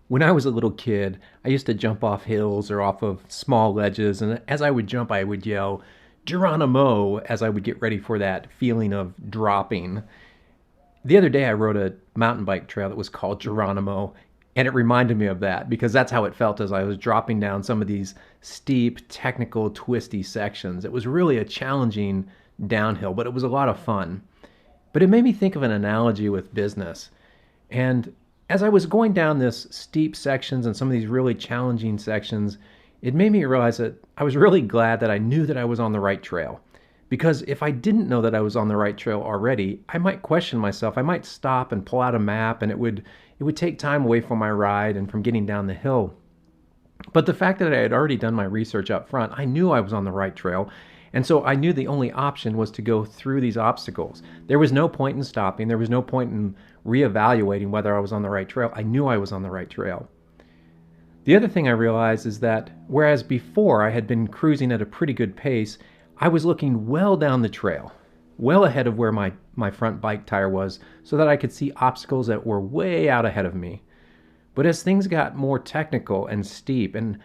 When I was a little kid, I used to jump off hills or off of small ledges, and as I would jump, I would yell, Geronimo, as I would get ready for that feeling of dropping. The other day, I rode a mountain bike trail that was called Geronimo, and it reminded me of that because that's how it felt as I was dropping down some of these steep, technical, twisty sections. It was really a challenging downhill, but it was a lot of fun. But it made me think of an analogy with business. And as I was going down this steep sections and some of these really challenging sections, it made me realize that I was really glad that I knew that I was on the right trail. Because if I didn't know that I was on the right trail already, I might question myself. I might stop and pull out a map, and it would take time away from my ride and from getting down the hill. But the fact that I had already done my research up front, I knew I was on the right trail. And so I knew the only option was to go through these obstacles. There was no point in stopping. There was no point in reevaluating whether I was on the right trail. I knew I was on the right trail. The other thing I realized is that whereas before I had been cruising at a pretty good pace, I was looking well down the trail, well ahead of where my front bike tire was, so that I could see obstacles that were way out ahead of me. But as things got more technical and steep, and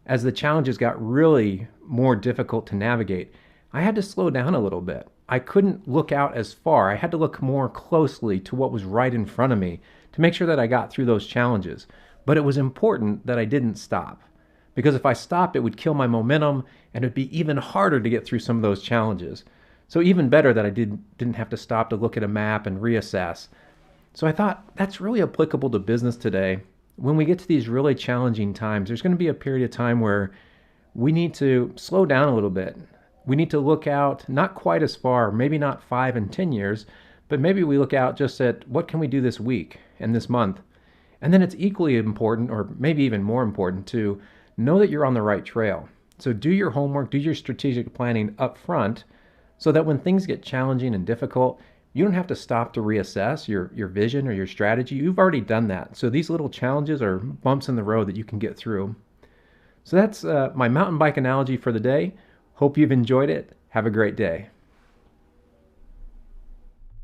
as the challenges got really more difficult to navigate, I had to slow down a little bit. I couldn't look out as far. I had to look more closely to what was right in front of me to make sure that I got through those challenges. But it was important that I didn't stop. Because if I stopped, it would kill my momentum and it'd be even harder to get through some of those challenges. So even better that I didn't have to stop to look at a map and reassess. So I thought that's really applicable to business today. When we get to these really challenging times, there's going to be a period of time where we need to slow down a little bit. We need to look out not quite as far, maybe not 5 and 10 years, but maybe we look out just at what can we do this week and this month. And then it's equally important, or maybe even more important, to know that you're on the right trail. So do your homework, do your strategic planning up front so that when things get challenging and difficult, you don't have to stop to reassess your vision or your strategy. You've already done that. So these little challenges are bumps in the road that you can get through. So that's my mountain bike analogy for the day. Hope you've enjoyed it. Have a great day.